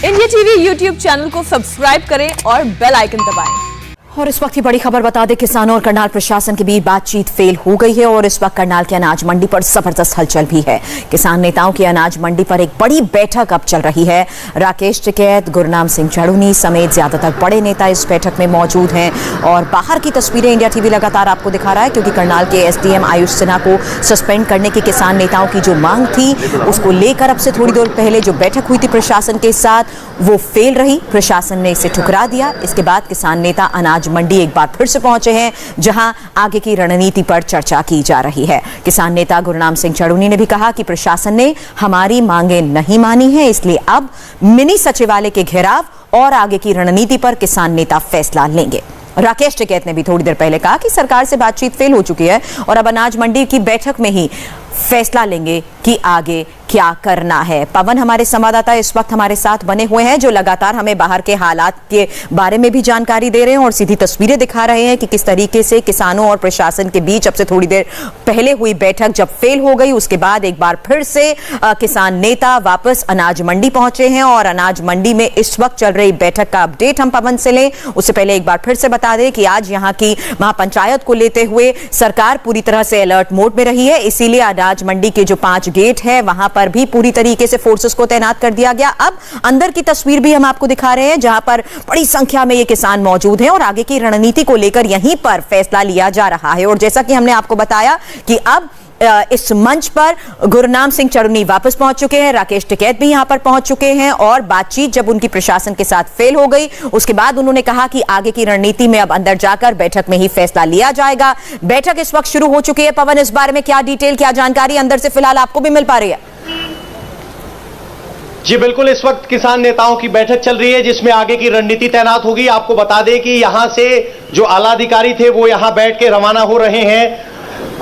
India TV YouTube channel को subscribe करें और बेल आइकन दबाएं। और इस वक्त की बड़ी खबर बता दें, किसानों और करनाल प्रशासन के बीच बातचीत फेल हो गई है और इस वक्त करनाल की अनाज मंडी पर जबरदस्त हलचल भी है। किसान नेताओं की अनाज मंडी पर एक बड़ी बैठक अब चल रही है। राकेश टिकैत, गुरनाम सिंह चढ़ूनी समेत ज्यादातर बड़े नेता इस बैठक में मौजूद हैं और बाहर की तस्वीरें इंडिया टीवी लगातार आपको दिखा रहा है, क्योंकि करनाल के एसडीएम आयुष सिन्हा को सस्पेंड करने की किसान नेताओं की जो मांग थी, उसको लेकर अब से थोड़ी देर पहले जो बैठक हुई थी प्रशासन के साथ, वो फेल रही। प्रशासन ने इसे ठुकरा दिया। इसके बाद किसान नेता अनाज मंडी एक बार फिर से पहुंचे हैं, जहां आगे की रणनीति पर चर्चा की जा रही है। किसान नेता गुरनाम सिंह चढ़ूनी ने भी कहा कि प्रशासन ने हमारी मांगे नहीं मानी है, इसलिए अब मिनी सचिवालय के घेराव और आगे की रणनीति पर किसान नेता फैसला लेंगे। राकेश टिकैत ने भी थोड़ी देर पहले कहा कि सरकार से बातचीत फेल हो चुकी है और अब अनाज मंडी की बैठक में ही फैसला लेंगे कि आगे क्या करना है। पवन हमारे संवाददाता इस वक्त हमारे साथ बने हुए हैं, जो लगातार हमें बाहर के हालात के बारे में भी जानकारी दे रहे हैं और सीधी तस्वीरें दिखा रहे हैं कि किस तरीके से किसानों और प्रशासन के बीच अब से थोड़ी देर पहले हुई बैठक जब फेल हो गई, उसके बाद एक बार फिर से किसान नेता वापस अनाज मंडी पहुंचे हैं और अनाज मंडी में इस वक्त चल रही बैठक का अपडेट हम पवन से लें। उससे पहले एक बार फिर से बता दें कि आज यहां की महापंचायत को लेते हुए सरकार पूरी तरह से अलर्ट मोड में रही है, इसीलिए अनाज मंडी के जो 5 गेट है वहां पर भी पूरी तरीके से फोर्सेस को तैनात कर दिया गया। अब अंदर की तस्वीर भी हम आपको दिखा रहे हैं, जहां पर बड़ी संख्या में ये किसान मौजूद हैं और आगे की रणनीति को लेकर यहीं पर फैसला लिया जा रहा है। और जैसा कि हमने आपको बताया कि अब इस मंच पर गुरनाम सिंह चढ़ूनी वापस पहुंच चुके हैं, राकेश टिकैत भी यहां पर पहुंच चुके हैं और बातचीत जब उनकी प्रशासन के साथ फेल हो गई, उसके बाद उन्होंने कहा कि आगे की रणनीति में अब अंदर जाकर बैठक में ही फैसला लिया जाएगा। बैठक इस वक्त शुरू हो चुकी है। पवन, इस बारे में क्या डिटेल, क्या जानकारी अंदर से फिलहाल आपको भी मिल पा रही है? जी बिल्कुल, इस वक्त किसान नेताओं की बैठक चल रही है जिसमें आगे की रणनीति तैनात होगी। आपको बता दें कि यहां से जो आला अधिकारी थे वो यहां बैठ के रवाना हो रहे हैं।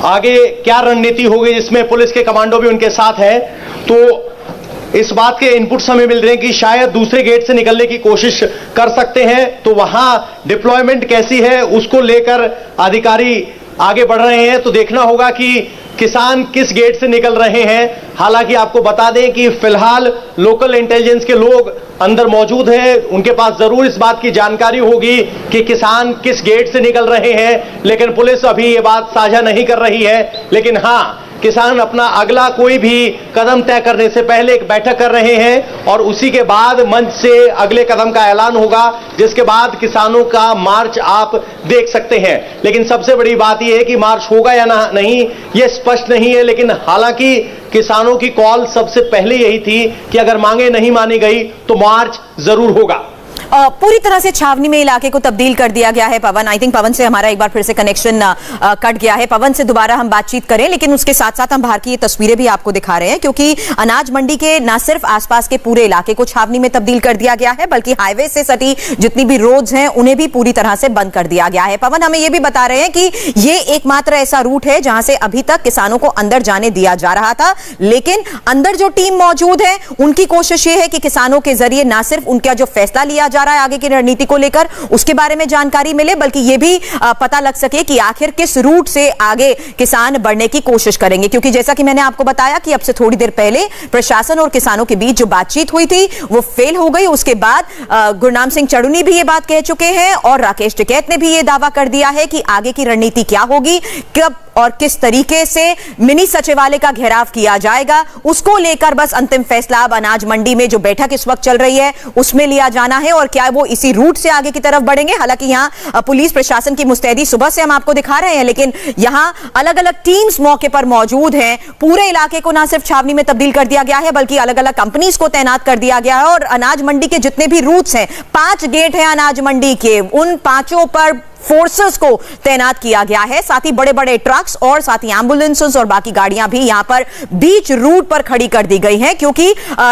आगे क्या रणनीति होगी, जिसमें पुलिस के कमांडो भी उनके साथ हैं, तो इस बात के इनपुट्स हमें मिल रहे हैं कि शायद दूसरे गेट से निकलने की कोशिश कर सकते हैं। तो वहां डिप्लॉयमेंट कैसी है उसको लेकर अधिकारी आगे बढ़ रहे हैं, तो देखना होगा कि किसान किस गेट से निकल रहे हैं। हालांकि आपको बता दें कि फिलहाल लोकल इंटेलिजेंस के लोग अंदर मौजूद हैं, उनके पास जरूर इस बात की जानकारी होगी कि किसान किस गेट से निकल रहे हैं, लेकिन पुलिस अभी ये बात साझा नहीं कर रही है। लेकिन हां, किसान अपना अगला कोई भी कदम तय करने से पहले एक बैठक कर रहे हैं और उसी के बाद मंच से अगले कदम का ऐलान होगा, जिसके बाद किसानों का मार्च आप देख सकते हैं। लेकिन सबसे बड़ी बात यह है कि मार्च होगा या नहीं यह स्पष्ट नहीं है, लेकिन हालांकि किसानों की कॉल सबसे पहले यही थी कि अगर मांगे नहीं मानी गई तो मार्च जरूर होगा। पूरी तरह से छावनी में इलाके को तब्दील कर दिया गया है। पवन, आई थिंक पवन से हमारा एक बार फिर से कनेक्शन कट गया है। पवन से दोबारा हम बातचीत करें, लेकिन उसके साथ साथ हम बाहर की ये तस्वीरें भी आपको दिखा रहे हैं, क्योंकि अनाज मंडी के न सिर्फ आसपास के पूरे इलाके को छावनी में तब्दील कर दिया गया है, बल्कि हाईवे से सटी जितनी भी रोड्स हैं उन्हें भी पूरी तरह से बंद कर दिया गया है। पवन हमें यह भी बता रहे हैं कि ये एकमात्र ऐसा रूट है जहां से अभी तक किसानों को अंदर जाने दिया जा रहा था, लेकिन अंदर जो टीम मौजूद है उनकी कोशिश ये है कि किसानों के जरिए न सिर्फ उनका जो फैसला लिया जा रहा है आगे की रणनीति को लेकर उसके बारे में जानकारी मिले, बल्कि यह भी पता लग सके कि आखिर किस रूट से आगे किसान बढ़ने की कोशिश करेंगे। क्योंकि जैसा कि मैंने आपको बताया कि अब से थोड़ी देर पहले प्रशासन और किसानों के बीच जो बातचीत हुई थी वो फेल हो गई। उसके बाद गुरनाम सिंह चढ़ूनी भी ये बात कह चुके हैं और राकेश टिकैत ने भी ये दावा कर दिया है कि आगे की रणनीति क्या होगी, कब और किस तरीके से मिनी सचिवालय का घेराव किया जाएगा, उसको लेकर बस अंतिम फैसला अब अनाज मंडी में जो बैठक इस वक्त चल रही है उसमें लिया जाना है और क्या वो इसी रूट से आगे की तरफ बढ़ेंगे। हालांकि यहां पुलिस प्रशासन की मुस्तैदी सुबह से हम आपको दिखा रहे हैं, लेकिन यहां अलग अलग टीम्स मौके पर मौजूद हैं। पूरे इलाके को ना सिर्फ छावनी में तब्दील कर दिया गया है, बल्कि अलग अलग कंपनीज को तैनात कर दिया गया है और अनाज मंडी के जितने भी रूट्स हैं, 5 गेट हैं अनाज मंडी के, उन 5 पर फोर्सेस को तैनात किया गया है। साथ ही बड़े बड़े ट्रक्स और साथ ही एम्बुलेंसेस और बाकी गाड़ियां भी यहां पर बीच रूट पर खड़ी कर दी गई हैं, क्योंकि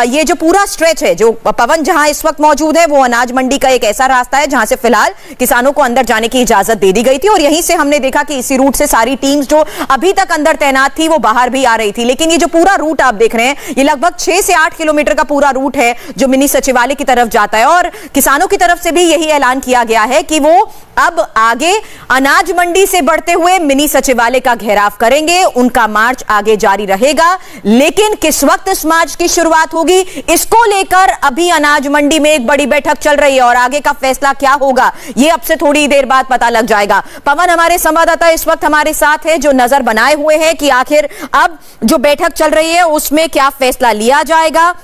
ये जो पूरा स्ट्रेच है जो पवन जहां इस वक्त मौजूद है वो अनाज मंडी का एक ऐसा रास्ता है जहां से फिलहाल किसानों को अंदर जाने की इजाजत दे दी गई थी और यहीं से हमने देखा कि इसी रूट से सारी टीम्स जो अभी तक अंदर तैनात थी वो बाहर भी आ रही थी। लेकिन ये जो पूरा रूट आप देख रहे हैं ये लगभग 6 से 8 किलोमीटर का पूरा रूट है जो मिनी सचिवालय की तरफ जाता है और किसानों की तरफ से भी यही ऐलान किया गया है कि वो अब आगे अनाज मंडी से बढ़ते हुए मिनी सचिवालय का घेराव करेंगे। उनका मार्च आगे जारी रहेगा, लेकिन किस वक्त इस मार्च की शुरुआत होगी, इसको लेकर अभी अनाज मंडी में एक बड़ी बैठक चल रही है और आगे का फैसला क्या होगा यह अब से थोड़ी देर बाद पता लग जाएगा। पवन, हमारे संवाददाता इस वक्त हमारे साथ है जो नजर बनाए हुए हैं कि आखिर अब जो बैठक चल रही है उसमें क्या फैसला लिया जाएगा,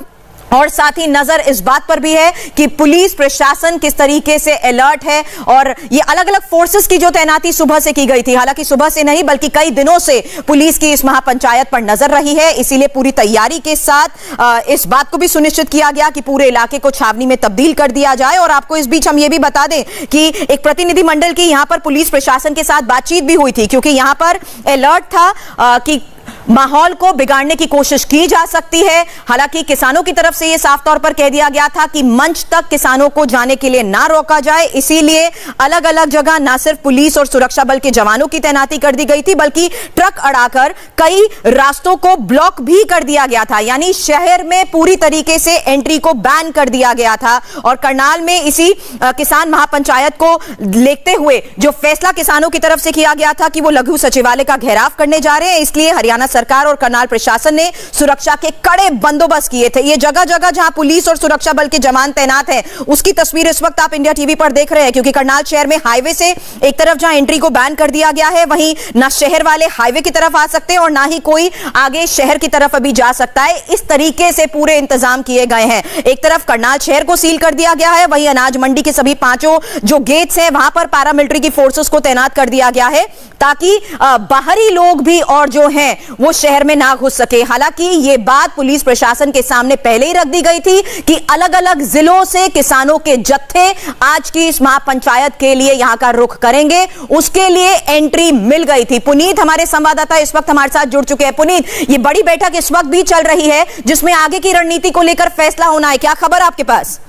और साथ ही नजर इस बात पर भी है कि पुलिस प्रशासन किस तरीके से अलर्ट है। और ये अलग अलग फोर्सेस की जो तैनाती सुबह से की गई थी, हालांकि सुबह से नहीं बल्कि कई दिनों से पुलिस की इस महापंचायत पर नजर रही है, इसीलिए पूरी तैयारी के साथ इस बात को भी सुनिश्चित किया गया कि पूरे इलाके को छावनी में तब्दील कर दिया जाए। और आपको इस बीच हम ये भी बता दें कि एक प्रतिनिधि मंडल की यहां पर पुलिस प्रशासन के साथ बातचीत भी हुई थी, क्योंकि यहां पर अलर्ट था कि माहौल को बिगाड़ने की कोशिश की जा सकती है। हालांकि किसानों की तरफ से यह साफ तौर पर कह दिया गया था कि मंच तक किसानों को जाने के लिए ना रोका जाए, इसीलिए अलग अलग जगह न सिर्फ पुलिस और सुरक्षा बल के जवानों की तैनाती कर दी गई थी, बल्कि ट्रक अड़ाकर कई रास्तों को ब्लॉक भी कर दिया गया था। यानी शहर में पूरी तरीके से एंट्री को बैन कर दिया गया था। और करनाल में इसी किसान महापंचायत को लेते हुए जो फैसला किसानों की तरफ से किया गया था कि वो लघु सचिवालय का घेराव करने जा रहे हैं, इसलिए हरियाणा सरकार और करनाल प्रशासन ने सुरक्षा के कड़े बंदोबस्त किए थे। ये जगह जगह जहां पुलिस और सुरक्षा बल के जवान तैनात हैं, उसकी तस्वीर इस वक्त आप इंडिया टीवी पर देख रहे हैं, क्योंकि करनाल शहर में हाईवे से एक तरफ जहां एंट्री को बैन कर दिया गया है, वहीं ना शहर वाले हाईवे की तरफ आ सकते हैं और ना ही कोई आगे शहर की तरफ अभी जा सकता है। इस तरीके से पूरे इंतजाम किए गए हैं। एक तरफ करनाल शहर को सील कर दिया गया है, वहीं अनाज मंडी के सभी 5 जो गेट्स हैं वहां पर पैरामिलिट्री की फोर्सेस को तैनात कर दिया गया है, ताकि बाहरी लोग भी और जो हैं वो शहर में ना घुस सके। हालांकि ये बात पुलिस प्रशासन के सामने पहले ही रख दी गई थी कि अलग अलग जिलों से किसानों के जत्थे आज की इस महापंचायत के लिए यहां का रुख करेंगे, उसके लिए एंट्री मिल गई थी। पुनीत, हमारे संवाददाता इस वक्त हमारे साथ जुड़ चुके हैं। पुनीत, ये बड़ी बैठक इस वक्त भी चल रही है जिसमें आगे की रणनीति को लेकर फैसला होना है, क्या खबर आपके पास?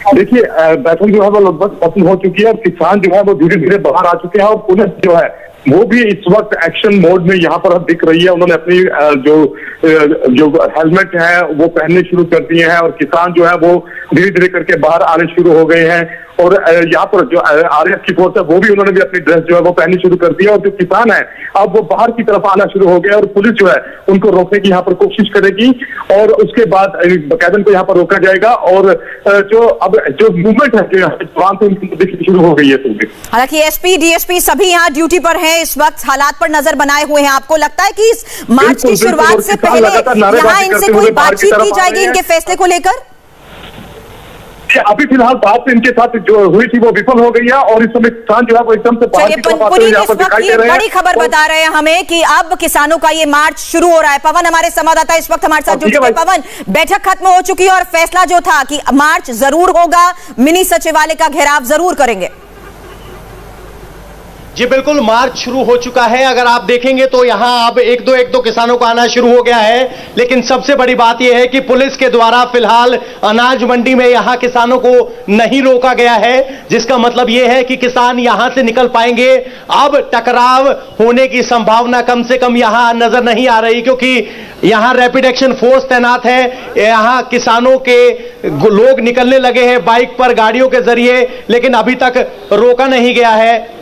देखिए, बैठक जो है वो लगभग खत्म हो चुकी है और किसान जो है वो धीरे धीरे बाहर आ चुके हैं और पुलिस जो है वो भी इस वक्त एक्शन मोड में यहाँ पर दिख रही है। उन्होंने अपनी जो हेलमेट है वो पहनने शुरू कर दिए हैं और किसान जो है वो धीरे धीरे करके बाहर आने शुरू हो गए हैं। और यहाँ पर जो आरएएफ की फोर्स है वो भी उन्होंने भी अपनी ड्रेस जो है वो पहननी शुरू कर दी है और जो किसान है अब वो बाहर की तरफ आना शुरू हो गए और पुलिस जो है उनको रोकने की यहाँ पर कोशिश करेगी और उसके बाद बकायदन को यहाँ पर रोका जाएगा। और जो मूवमेंट है जो जवान से उनकी दिखनी शुरू हो गई है। हालांकि एसपी डीएसपी सभी यहाँ ड्यूटी पर हैं, इस वक्त हालात पर नजर बनाए हुए हैं। आपको लगता है कि इस मार्च की शुरुआत से पहले यहाँ इनसे कोई बातचीत की जाएगी इनके फैसले को लेकर? अभी फिलहाल बात इनके साथ जो हुई थी वो विफल हो गई है और इस समय किसान जो है वो एकदम से बड़ी खबर बता रहे हैं हमें कि अब किसानों का ये मार्च शुरू हो रहा है। पवन, हमारे संवाददाता इस वक्त हमारे साथ जुड़ चुके हैं। पवन, बैठक खत्म हो चुकी है और फैसला जो था कि मार्च जरूर होगा, मिनी सचिवालय का घेराव जरूर करेंगे। जी बिल्कुल, मार्च शुरू हो चुका है। अगर आप देखेंगे तो यहां अब एक दो किसानों को आना शुरू हो गया है, लेकिन सबसे बड़ी बात यह है कि पुलिस के द्वारा फिलहाल अनाज मंडी में यहां किसानों को नहीं रोका गया है, जिसका मतलब यह है कि किसान यहां से निकल पाएंगे। अब टकराव होने की संभावना कम से कम यहां नजर नहीं आ रही, क्योंकि यहां रैपिड एक्शन फोर्स तैनात है। यहां किसानों के लोग निकलने लगे हैं बाइक पर, गाड़ियों के जरिए, लेकिन अभी तक रोका नहीं गया है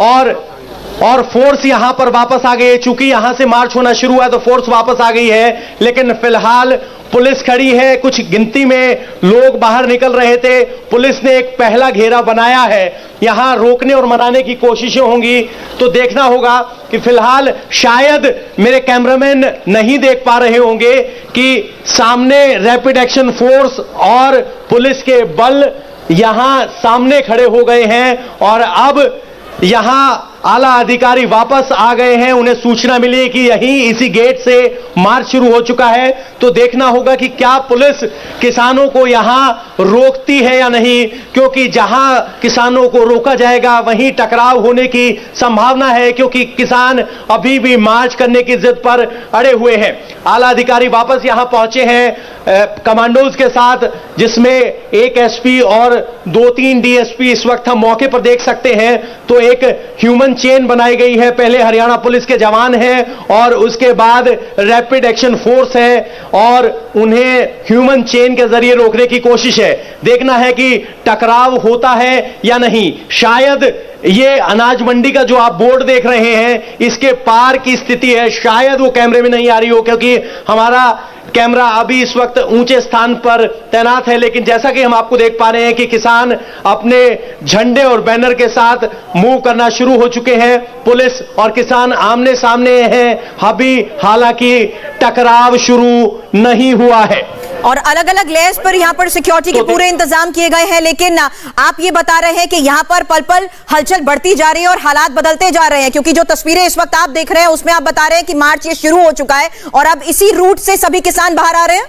और फोर्स यहां पर वापस आ गई है। चूंकि यहां से मार्च होना शुरू हुआ है तो फोर्स वापस आ गई है, लेकिन फिलहाल पुलिस खड़ी है। कुछ गिनती में लोग बाहर निकल रहे थे, पुलिस ने एक पहला घेरा बनाया है। यहां रोकने और मनाने की कोशिशें होंगी, तो देखना होगा कि फिलहाल शायद मेरे कैमरामैन नहीं देख पा रहे होंगे कि सामने रैपिड एक्शन फोर्स और पुलिस के बल यहां सामने खड़े हो गए हैं और अब यहां आला अधिकारी वापस आ गए हैं। उन्हें सूचना मिली कि यहीं इसी गेट से मार्च शुरू हो चुका है, तो देखना होगा कि क्या पुलिस किसानों को यहां रोकती है या नहीं, क्योंकि जहां किसानों को रोका जाएगा वहीं टकराव होने की संभावना है, क्योंकि किसान अभी भी मार्च करने की जिद पर अड़े हुए हैं। आला अधिकारी वापस यहां पहुंचे हैं कमांडोज के साथ, जिसमें एक एसपी और 2-3 डीएसपी इस वक्त हम मौके पर देख सकते हैं। तो एक ह्यूमन चेन बनाई गई है, पहले हरियाणा पुलिस के जवान हैं और उसके बाद रैपिड एक्शन फोर्स है और उन्हें ह्यूमन चेन के जरिए रोकने की कोशिश है। देखना है कि टकराव होता है या नहीं। शायद ये अनाज मंडी का जो आप बोर्ड देख रहे हैं इसके पार की स्थिति है, शायद वो कैमरे में नहीं आ रही हो क्योंकि हमारा कैमरा अभी इस वक्त ऊंचे स्थान पर तैनात है। लेकिन जैसा कि हम आपको देख पा रहे हैं कि किसान अपने झंडे और बैनर के साथ मूव करना शुरू हो चुके हैं। पुलिस और किसान आमने सामने हैं, अभी हालांकि टकराव शुरू नहीं हुआ है और अलग अलग लेयर्स पर यहाँ पर सिक्योरिटी के पूरे इंतजाम किए गए हैं। लेकिन आप ये बता रहे हैं कि यहाँ पर पल पल हलचल बढ़ती जा रही है और हालात बदलते जा रहे हैं, क्योंकि जो तस्वीरें इस वक्त आप देख रहे हैं उसमें आप बता रहे हैं कि मार्च ये शुरू हो चुका है और अब इसी रूट से सभी किसान बाहर आ रहे हैं।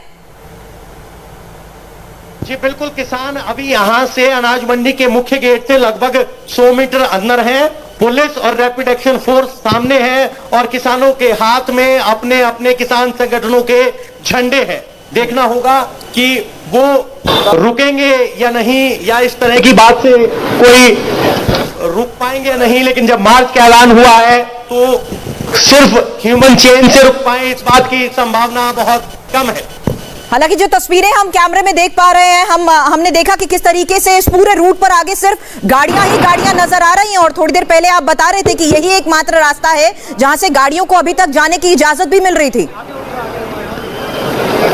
जी बिल्कुल, किसान अभी यहां से अनाज मंडी के मुख्य गेट से लगभग 100 मीटर अंदर हैं। पुलिस और रैपिड एक्शन फोर्स सामने है और किसानों के हाथ में अपने अपने किसान संगठनों के झंडे हैं। देखना होगा कि वो रुकेंगे या नहीं, या इस तरह की बात से कोई रुक पाएंगे या नहीं। लेकिन जब मार्च का ऐलान हुआ है तो सिर्फ ह्यूमन चेन से रुक पाए, इस बात की संभावना बहुत कम है। हालांकि जो तस्वीरें हम कैमरे में देख पा रहे हैं, हमने देखा कि किस तरीके से इस पूरे रूट पर आगे सिर्फ गाड़ियां ही गाड़ियां नजर आ रही हैं और थोड़ी देर पहले आप बता रहे थे कि यही एकमात्र रास्ता है जहां से गाड़ियों को अभी तक जाने की इजाजत भी मिल रही थी।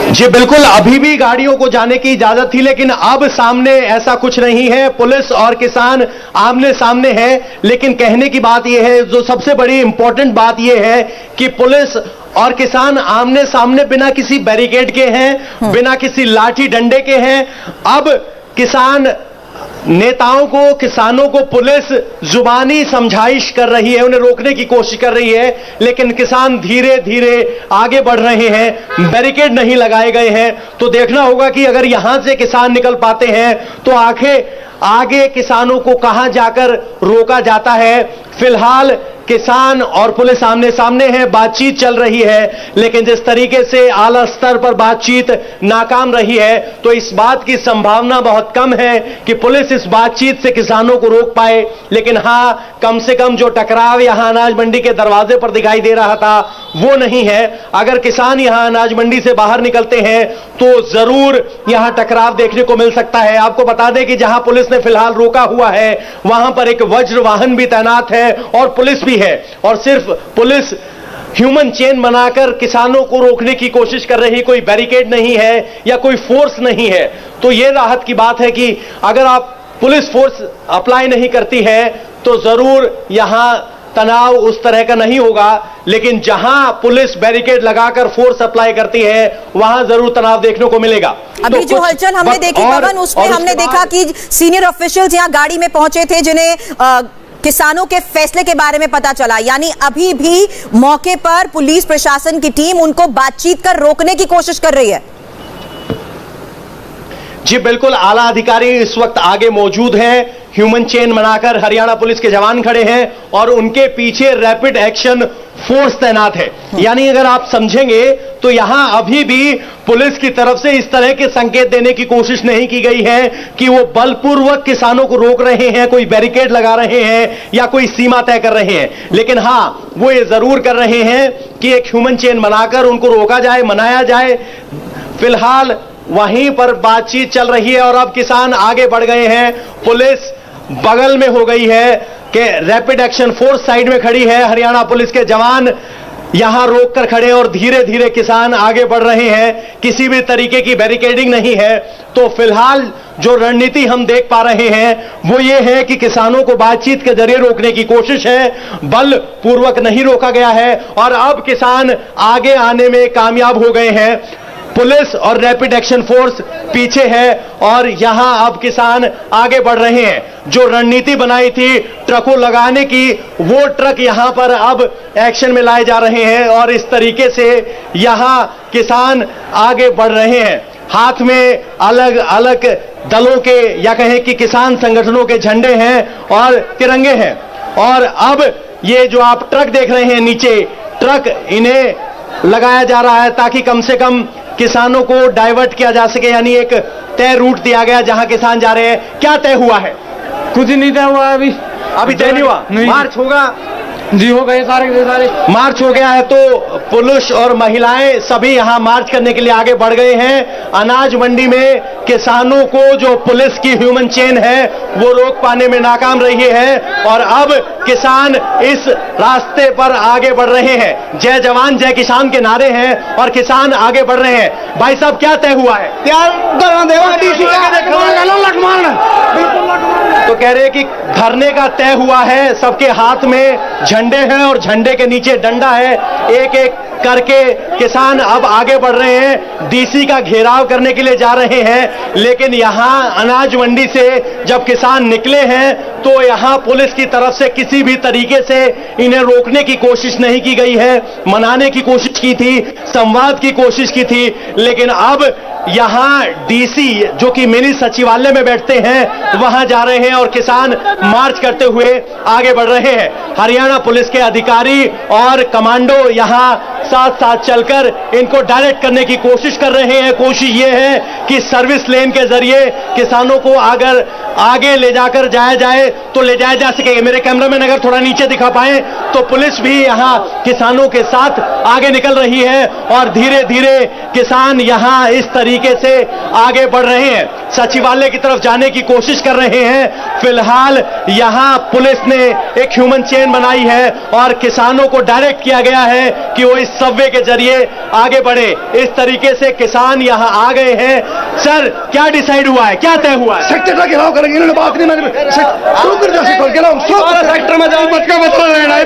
जी बिल्कुल, अभी भी गाड़ियों को जाने की इजाजत थी, लेकिन अब सामने ऐसा कुछ नहीं है। पुलिस और किसान आमने सामने हैं। लेकिन कहने की बात यह है, जो सबसे बड़ी इंपॉर्टेंट बात यह है कि पुलिस और किसान आमने सामने बिना किसी बैरिकेड के हैं, बिना किसी लाठी डंडे के हैं। अब किसान नेताओं को, किसानों को पुलिस जुबानी समझाइश कर रही है, उन्हें रोकने की कोशिश कर रही है, लेकिन किसान धीरे धीरे आगे बढ़ रहे हैं। बैरिकेड नहीं लगाए गए हैं। तो देखना होगा कि अगर यहां से किसान निकल पाते हैं तो आगे किसानों को कहां जाकर रोका जाता है। फिलहाल किसान और पुलिस आमने सामने हैं, बातचीत चल रही है, लेकिन जिस तरीके से आला स्तर पर बातचीत नाकाम रही है तो इस बात की संभावना बहुत कम है कि पुलिस इस बातचीत से किसानों को रोक पाए। लेकिन हां, कम से कम जो टकराव यहां अनाज मंडी के दरवाजे पर दिखाई दे रहा था वो नहीं है। अगर किसान यहां अनाज मंडी से बाहर निकलते हैं तो जरूर यहां टकराव देखने को मिल सकता है। आपको बता दें कि जहां पुलिस ने फिलहाल रोका हुआ है वहां पर एक वज्र वाहन भी तैनात है और पुलिस भी है, और सिर्फ पुलिस ह्यूमन चेन बनाकर किसानों को रोकने की कोशिश कर रही, कोई बैरिकेड नहीं है या कोई फोर्स नहीं है। तो यह राहत की बात है कि अगर आप पुलिस फोर्स अप्लाई नहीं करती है तो जरूर यहां तनाव उस तरह का नहीं होगा, लेकिन जहां पुलिस बैरिकेड लगाकर फोर्स अप्लाई करती है वहां जरूर तनाव देखने को मिलेगा। अभी जो हलचल हमने देखी पवन, उसमें हमने देखा कि सीनियर ऑफिशियल्स यहां गाड़ी में पहुंचे थे जिन्हें किसानों के फैसले के बारे में पता चला, यानी अभी भी मौके पर पुलिस प्रशासन की टीम उनको बातचीत कर रोकने की कोशिश कर रही है। जी बिल्कुल, आला अधिकारी इस वक्त आगे मौजूद हैं, ह्यूमन चेन बनाकर हरियाणा पुलिस के जवान खड़े हैं और उनके पीछे रैपिड एक्शन फोर्स तैनात है। यानी अगर आप समझेंगे तो यहां अभी भी पुलिस की तरफ से इस तरह के संकेत देने की कोशिश नहीं की गई है कि वो बलपूर्वक किसानों को रोक रहे हैं, कोई बैरिकेड लगा रहे हैं या कोई सीमा तय कर रहे हैं। लेकिन हां, वो ये जरूर कर रहे हैं कि एक ह्यूमन चेन बनाकर उनको रोका जाए, मनाया जाए। फिलहाल वहीं पर बातचीत चल रही है और अब किसान आगे बढ़ गए हैं। पुलिस बगल में हो गई है कि रैपिड एक्शन फोर्स साइड में खड़ी है, हरियाणा पुलिस के जवान यहां रोक कर खड़े और धीरे धीरे किसान आगे बढ़ रहे हैं। किसी भी तरीके की बैरिकेडिंग नहीं है। तो फिलहाल जो रणनीति हम देख पा रहे हैं वो ये है कि किसानों को बातचीत के जरिए रोकने की कोशिश है, बल पूर्वक नहीं रोका गया है और अब किसान आगे आने में कामयाब हो गए हैं। पुलिस और रैपिड एक्शन फोर्स पीछे है और यहां अब किसान आगे बढ़ रहे हैं। जो रणनीति बनाई थी ट्रकों लगाने की, वो ट्रक यहां पर अब एक्शन में लाए जा रहे हैं और इस तरीके से यहां किसान आगे बढ़ रहे हैं। हाथ में अलग अलग दलों के या कहें कि किसान संगठनों के झंडे हैं और तिरंगे हैं। और अब ये जो आप ट्रक देख रहे हैं नीचे, ट्रक इन्हें लगाया जा रहा है ताकि कम से कम किसानों को डाइवर्ट किया जा सके, यानी एक तय रूट दिया गया जहां किसान जा रहे हैं। क्या तय हुआ है? कुछ नहीं तय हुआ अभी तय नहीं हुआ। मार्च होगा जी, हो गए सारे के सारे। मार्च हो गया है तो पुरुष और महिलाएं सभी यहां मार्च करने के लिए आगे बढ़ गए हैं। अनाज मंडी में किसानों को जो पुलिस की ह्यूमन चेन है वो रोक पाने में नाकाम रही है और अब किसान इस रास्ते पर आगे बढ़ रहे हैं। जय जवान जय किसान के नारे हैं और किसान आगे बढ़ रहे हैं। भाई साहब, क्या तय हुआ है? तो कह रहे हैं कि धरने का तय हुआ है, सबके हाथ में झंडे हैं और झंडे के नीचे डंडा है। एक एक करके किसान अब आगे बढ़ रहे हैं, डीसी का घेराव करने के लिए जा रहे हैं। लेकिन यहां अनाज मंडी से जब किसान निकले हैं तो यहां पुलिस की तरफ से किसी भी तरीके से इन्हें रोकने की कोशिश नहीं की गई है। मनाने की कोशिश की थी, संवाद की कोशिश की थी, लेकिन अब यहां डीसी जो कि मिनी सचिवालय में बैठते हैं वहां जा रहे हैं और किसान मार्च करते हुए आगे बढ़ रहे हैं। हरियाणा पुलिस के अधिकारी और कमांडो यहां साथ साथ चलकर इनको डायरेक्ट करने की कोशिश कर रहे हैं। कोशिश ये है कि सर्विस लेन के जरिए किसानों को अगर आगे ले जाकर जाया जाए तो ले जाया जा सके। मेरे कैमरामैन अगर थोड़ा नीचे दिखा पाए तो पुलिस भी यहां किसानों के साथ आगे निकल रही है और धीरे धीरे किसान यहां इस तरीके से आगे बढ़ रहे हैं, सचिवालय की तरफ जाने की कोशिश कर रहे हैं। फिलहाल यहां पुलिस ने एक ह्यूमन चेन बनाई है और किसानों को डायरेक्ट किया गया है कि वो इस सबवे के जरिए आगे बढ़े। इस तरीके से किसान यहां आ गए हैं। सर, क्या डिसाइड हुआ है, क्या तय हुआ है? सेक्टर का घेराव करेंगे, इन्होंने बात नहीं मानी। सेक्टर में बदला लेना है,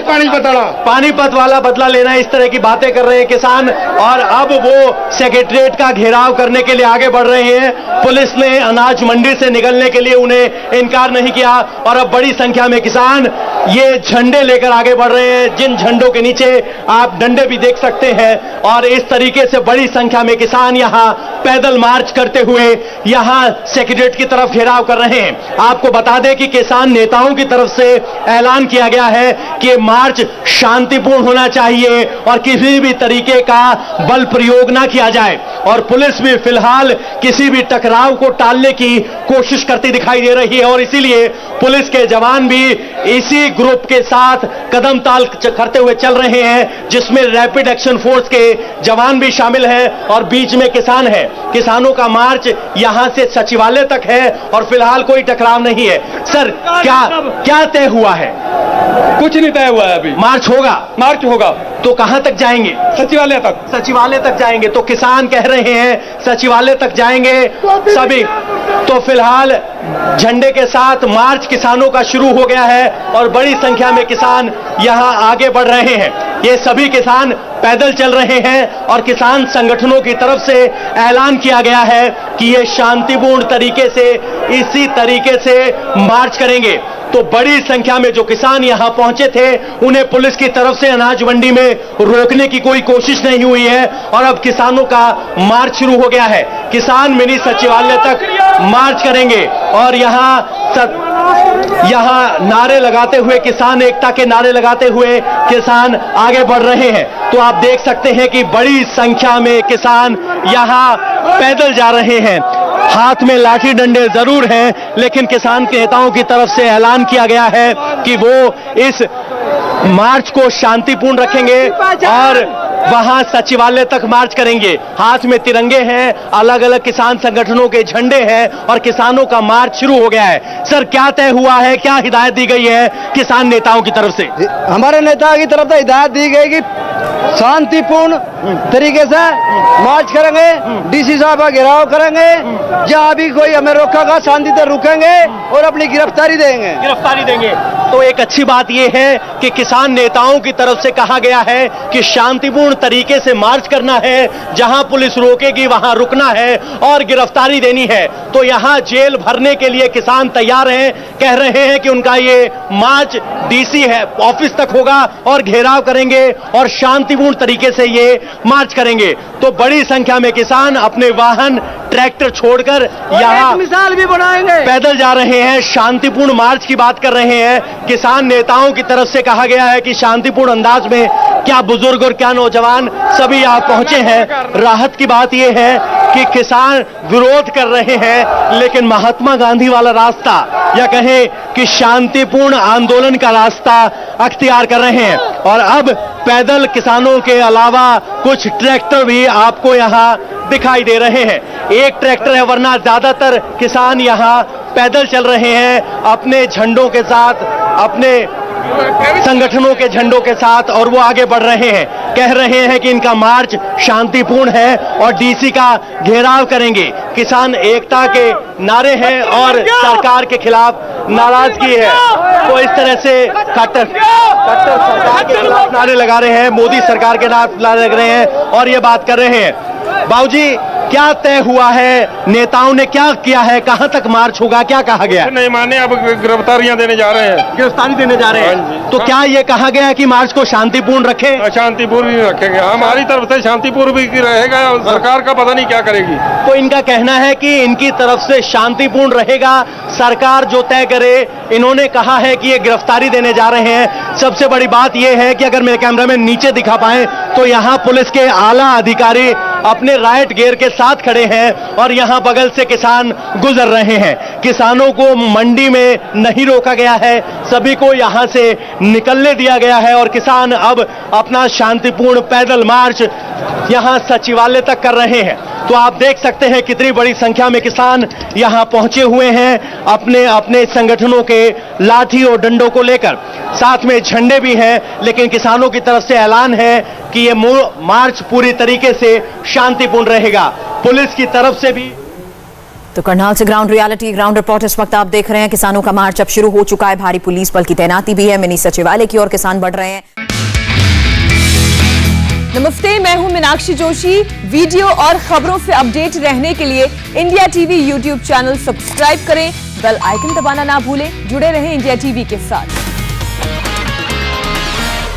पानीपत वाला बदला लेना, इस तरह की बातें कर रहे हैं किसान और अब वो सेक्रेटरीट का घेराव करने के लिए आगे बढ़ रहे हैं। पुलिस ने अनाज मंडी से निकलने के लिए उन्हें इनकार नहीं किया और अब बड़ी संख्या में किसान ये झंडे लेकर आगे बढ़ रहे हैं, जिन झंडों के नीचे आप डंडे भी देख सकते हैं। और इस तरीके से बड़ी संख्या में किसान यहां पैदल मार्च करते हुए यहां सेक्रेटरीट की तरफ घेराव कर रहे हैं। आपको बता दें कि किसान नेताओं की तरफ से ऐलान किया गया है कि मार्च शांतिपूर्ण होना चाहिए और किसी भी तरीके का बल प्रयोग ना किया जाए और पुलिस भी फिलहाल किसी भी टकराव को टालने की कोशिश करती दिखाई दे रही है और इसीलिए पुलिस के जवान भी इसी ग्रुप के साथ कदम ताल करते हुए चल रहे हैं, जिसमें रैपिड एक्शन फोर्स के जवान भी शामिल हैं और बीच में किसान है। किसानों का मार्च यहां से सचिवालय तक है और फिलहाल कोई टकराव नहीं है। सर, क्या तय हुआ है? कुछ नहीं तय हुआ है अभी। मार्च होगा तो कहां तक जाएंगे? सचिवालय तक जाएंगे। तो किसान कह रहे हैं सचिवालय तक जाएंगे सभी। तो फिलहाल झंडे के साथ मार्च किसानों का शुरू हो गया है और बड़ी संख्या में किसान यहां आगे बढ़ रहे हैं। ये सभी किसान पैदल चल रहे हैं और किसान संगठनों की तरफ से ऐलान किया गया है कि ये शांतिपूर्ण तरीके से इसी तरीके से मार्च करेंगे। तो बड़ी संख्या में जो किसान यहां पहुंचे थे उन्हें पुलिस की तरफ से अनाज मंडी में रोकने की कोई कोशिश नहीं हुई है और अब किसानों का मार्च शुरू हो गया है। किसान मिनी सचिवालय तक मार्च करेंगे और यहां नारे लगाते हुए, किसान एकता के नारे लगाते हुए किसान आगे बढ़ रहे हैं। तो आप देख सकते हैं कि बड़ी संख्या में किसान यहां पैदल जा रहे हैं। हाथ में लाठी डंडे जरूर हैं, लेकिन किसान के नेताओं की तरफ से ऐलान किया गया है कि वो इस मार्च को शांतिपूर्ण रखेंगे और वहां सचिवालय तक मार्च करेंगे। हाथ में तिरंगे हैं, अलग अलग किसान संगठनों के झंडे हैं और किसानों का मार्च शुरू हो गया है। सर, क्या तय हुआ है, क्या हिदायत दी गई है किसान नेताओं की तरफ से? हमारे नेता की तरफ से हिदायत दी गई कि शांतिपूर्ण तरीके से मार्च करेंगे, डीसी साहब का घेराव करेंगे, जहां भी कोई हमें रोकेगा शांति से रुकेंगे और अपनी गिरफ्तारी देंगे। तो एक अच्छी बात यह है कि किसान नेताओं की तरफ से कहा गया है कि शांतिपूर्ण तरीके से मार्च करना है, जहां पुलिस रोकेगी वहां रुकना है और गिरफ्तारी देनी है। तो यहां जेल भरने के लिए किसान तैयार हैं, कह रहे हैं कि उनका ये मार्च डीसी है ऑफिस तक होगा और घेराव करेंगे और शांतिपूर्ण तरीके से ये मार्च करेंगे। तो बड़ी संख्या में किसान अपने वाहन ट्रैक्टर छोड़कर यहां मिसाल भी बनाएंगे, पैदल जा रहे हैं, शांतिपूर्ण मार्च की बात कर रहे हैं। किसान नेताओं की तरफ से कहा गया है कि शांतिपूर्ण अंदाज में क्या बुजुर्ग और क्या नौजवान सभी यहाँ पहुंचे हैं। राहत की बात यह है कि किसान विरोध कर रहे हैं, लेकिन महात्मा गांधी वाला रास्ता या कहें कि शांतिपूर्ण आंदोलन का रास्ता अख्तियार कर रहे हैं। और अब पैदल किसानों के अलावा कुछ ट्रैक्टर भी आपको यहाँ दिखाई दे रहे हैं। एक ट्रैक्टर है, वरना ज्यादातर किसान यहाँ पैदल चल रहे हैं अपने झंडों के साथ, अपने संगठनों के झंडों के साथ, और वो आगे बढ़ रहे हैं। कह रहे हैं कि इनका मार्च शांतिपूर्ण है और डीसी का घेराव करेंगे। किसान एकता के नारे हैं और सरकार के खिलाफ नाराजगी है। तो इस तरह से कट्टर सरकार के खिलाफ नारे लगा रहे हैं, मोदी सरकार के खिलाफ नारे लग रहे हैं और ये बात कर रहे हैं। बाबूजी, क्या तय हुआ है, नेताओं ने क्या किया है, कहां तक मार्च होगा, क्या कहा गया? नहीं माने, अब गिरफ्तारियां देने जा रहे हैं। गिरफ्तारी देने जा रहे हैं। तो क्या ये कहा गया है कि मार्च को शांतिपूर्ण रखें? शांतिपूर्ण ही रखेंगे, हमारी तरफ से शांतिपूर्ण भी रहेगा। सरकार का पता नहीं क्या करेगी। तो इनका कहना है कि इनकी तरफ से शांतिपूर्ण रहेगा, सरकार जो तय करे। इन्होंने कहा है कि ये गिरफ्तारी देने जा रहे हैं। सबसे बड़ी बात यह है कि अगर मेरे कैमरामैन नीचे दिखा पाए तो यहाँ पुलिस के आला अधिकारी अपने राइट गियर के साथ खड़े हैं और यहाँ बगल से किसान गुजर रहे हैं। किसानों को मंडी में नहीं रोका गया है, सभी को यहाँ से निकलने दिया गया है और किसान अब अपना शांतिपूर्ण पैदल मार्च यहाँ सचिवालय तक कर रहे हैं। तो आप देख सकते हैं कितनी बड़ी संख्या में किसान यहाँ पहुंचे हुए हैं अपने अपने संगठनों के लाठी और डंडों को लेकर। साथ में झंडे भी हैं, लेकिन किसानों की तरफ से ऐलान है कि ये मार्च पूरी तरीके से शांतिपूर्ण रहेगा। पुलिस की तरफ से भी। तो करनाल से ग्राउंड रियलिटी, ग्राउंड रिपोर्ट इस वक्त आप देख रहे हैं। किसानों का मार्च अब शुरू हो चुका है, भारी पुलिस बल की तैनाती भी है। मिनी सचिवालय की ओर किसान बढ़ रहे हैं। नमस्ते, मैं हूं मीनाक्षी जोशी। वीडियो और खबरों से अपडेट रहने के लिए India TV YouTube channel subscribe करें, बेल आइकन दबाना ना भूलें। जुड़े रहें इंडिया टीवी के साथ।